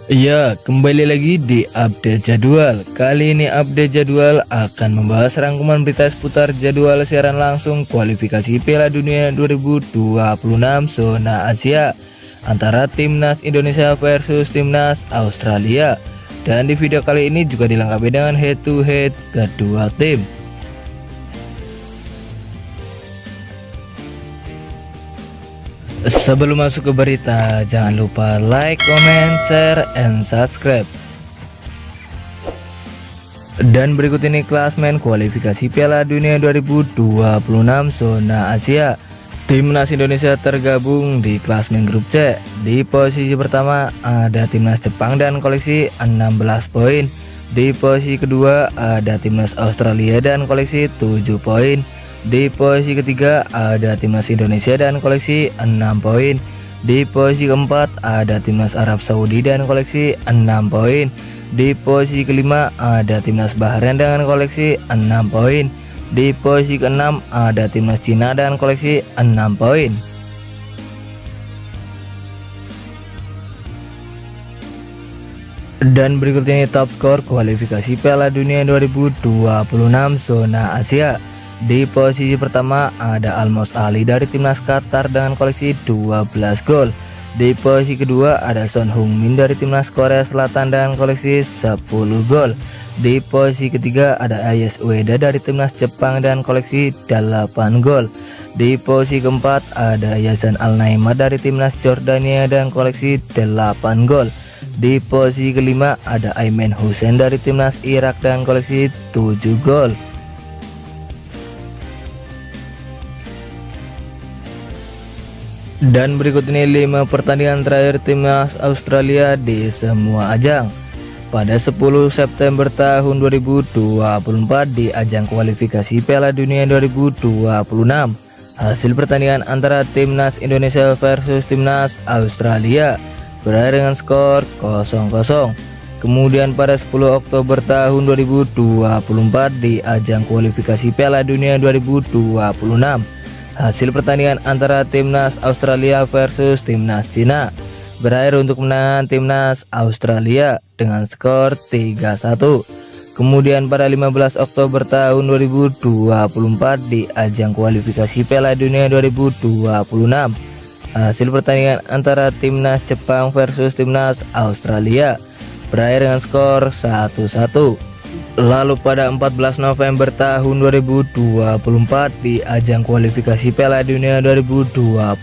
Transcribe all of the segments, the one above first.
Iya, kembali lagi di update jadwal. Kali ini update jadwal akan membahas rangkuman berita seputar jadwal siaran langsung kualifikasi Piala Dunia 2026 zona Asia antara Timnas Indonesia versus Timnas Australia. Dan di video kali ini juga dilengkapi dengan head to head kedua tim. Sebelum masuk ke berita, jangan lupa like, comment, share, and subscribe. Dan berikut ini klasmen kualifikasi Piala Dunia 2026 zona Asia. Timnas Indonesia tergabung di klasmen grup C. Di posisi pertama ada Timnas Jepang dan koleksi 16 poin. Di posisi kedua ada Timnas Australia dan koleksi 7 poin. Di posisi ketiga ada Timnas Indonesia dan koleksi 6 poin. Di posisi keempat ada Timnas Arab Saudi dan koleksi 6 poin. Di posisi kelima ada Timnas Bahrain dengan koleksi 6 poin. Di posisi keenam ada Timnas Cina dan koleksi 6 poin. Dan berikut ini top skor kualifikasi Piala Dunia 2026 zona Asia. Di posisi pertama ada Almos Ali dari Timnas Qatar dengan koleksi 12 gol. Di posisi kedua ada Son Heung-min dari Timnas Korea Selatan dengan koleksi 10 gol. Di posisi ketiga ada Ayes Ueda dari Timnas Jepang dan koleksi 8 gol. Di posisi keempat ada Yazan Al-Naima dari Timnas Jordania dan koleksi 8 gol. Di posisi kelima ada Aimen Hussein dari Timnas Irak dan koleksi 7 gol. Dan berikut ini 5 pertandingan terakhir Timnas Australia di semua ajang. Pada 10 September tahun 2024 di ajang kualifikasi Piala Dunia 2026, hasil pertandingan antara Timnas Indonesia versus Timnas Australia berakhir dengan skor 0-0. Kemudian pada 10 Oktober tahun 2024 di ajang kualifikasi Piala Dunia 2026, hasil pertandingan antara Timnas Australia versus Timnas Cina berakhir untuk kemenangan Timnas Australia dengan skor 3-1. Kemudian pada 15 Oktober tahun 2024 di ajang kualifikasi Piala Dunia 2026, hasil pertandingan antara Timnas Jepang versus Timnas Australia berakhir dengan skor 1-1. Lalu pada 14 November tahun 2024 di ajang kualifikasi Piala Dunia 2026,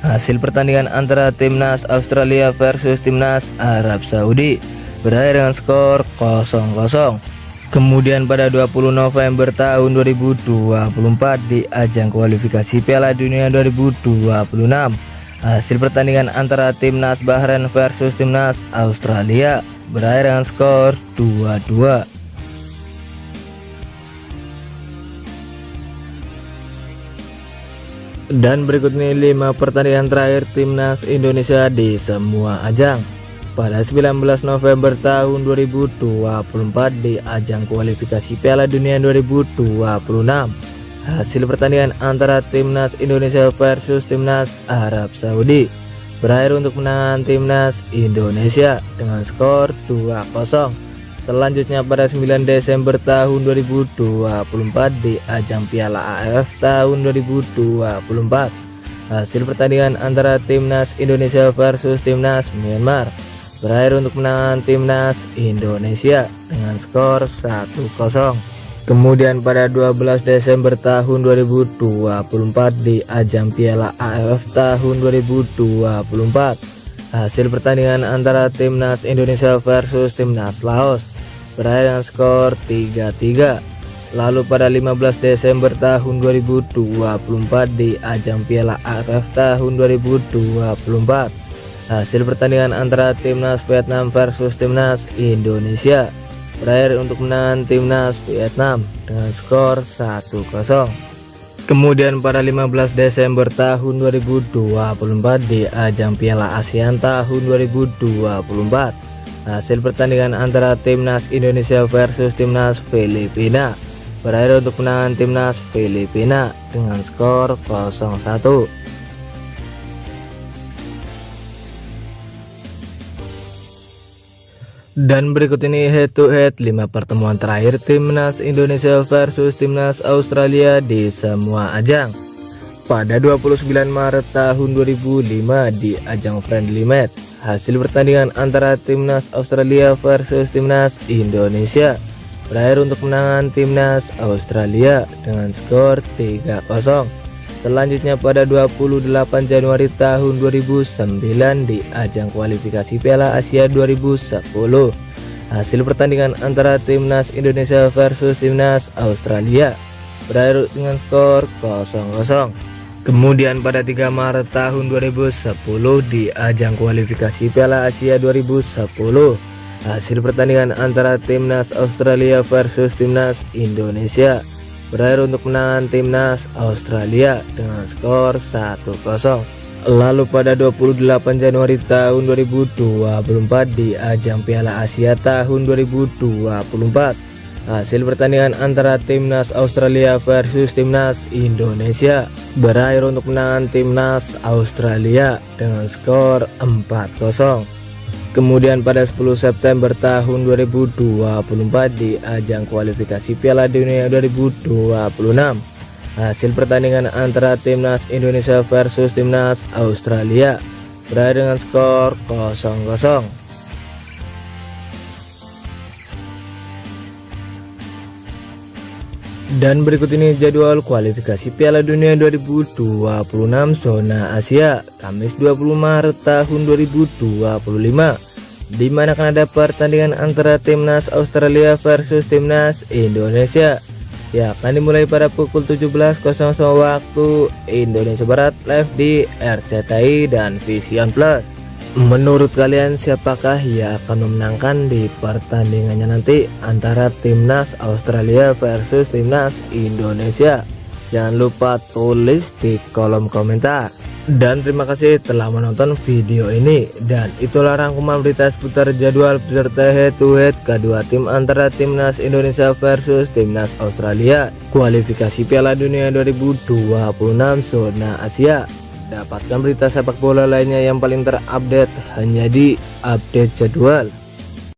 hasil pertandingan antara Timnas Australia versus Timnas Arab Saudi berakhir dengan skor 0-0. Kemudian pada 20 November tahun 2024 di ajang kualifikasi Piala Dunia 2026, hasil pertandingan antara Timnas Bahrain versus Timnas Australia berakhir dengan skor 2-2. Dan berikut ini 5 pertandingan terakhir Timnas Indonesia di semua ajang. Pada 19 November tahun 2024 di ajang kualifikasi Piala Dunia 2026, hasil pertandingan antara Timnas Indonesia versus Timnas Arab Saudi berakhir untuk kemenangan Timnas Indonesia dengan skor 2-0. Selanjutnya pada 9 Desember tahun 2024 di ajang Piala AFF tahun 2024, hasil pertandingan antara Timnas Indonesia versus Timnas Myanmar berakhir untuk kemenangan Timnas Indonesia dengan skor 1-0. Kemudian pada 12 Desember tahun 2024 di ajang Piala AFF tahun 2024, hasil pertandingan antara Timnas Indonesia versus Timnas Laos berakhir dengan skor 3-3. Lalu pada 15 Desember tahun 2024 di ajang Piala AFF tahun 2024, hasil pertandingan antara Timnas Vietnam versus Timnas Indonesia berakhir untuk kemenangan Timnas Vietnam dengan skor 1-0. Kemudian pada 15 Desember tahun 2024 di ajang Piala ASEAN tahun 2024, hasil pertandingan antara Timnas Indonesia versus Timnas Filipina berakhir untuk kemenangan Timnas Filipina dengan skor 0-1. Dan berikut ini head to head 5 pertemuan terakhir timnas Indonesia versus timnas Australia di semua ajang. Pada 29 Maret tahun 2005 di ajang friendly match, hasil pertandingan antara timnas Australia versus timnas Indonesia berakhir untuk kemenangan timnas Australia dengan skor 3-0. Selanjutnya pada 28 Januari tahun 2009 di ajang kualifikasi Piala Asia 2010, hasil pertandingan antara timnas Indonesia versus timnas Australia berakhir dengan skor 0-0. Kemudian pada 3 Maret tahun 2010 di ajang kualifikasi Piala Asia 2010, hasil pertandingan antara timnas Australia versus timnas Indonesia berakhir untuk kemenangan timnas Australia dengan skor 1-0. Lalu pada 28 Januari tahun 2024 di ajang Piala Asia tahun 2024, hasil pertandingan antara timnas Australia versus timnas Indonesia berakhir untuk kemenangan timnas Australia dengan skor 4-0. Kemudian pada 10 September tahun 2024 di ajang kualifikasi Piala Dunia 2026, hasil pertandingan antara timnas Indonesia versus timnas Australia berakhir dengan skor 0-0. Dan berikut ini jadwal kualifikasi Piala Dunia 2026 zona Asia Kamis 20 Maret tahun 2025, di mana akan ada pertandingan antara timnas Australia versus timnas Indonesia yang akan dimulai pada pukul 17.00 waktu Indonesia Barat, live di RCTI dan Vision Plus. Menurut kalian siapakah yang akan memenangkan di pertandingannya nanti antara timnas Australia versus timnas Indonesia? Jangan lupa tulis di kolom komentar. Dan terima kasih telah menonton video ini, dan itulah rangkuman berita seputar jadwal peserta head to head kedua tim antara timnas Indonesia versus timnas Australia kualifikasi Piala Dunia 2026 zona Asia. Dapatkan berita sepak bola lainnya yang paling terupdate hanya di Update Jadwal.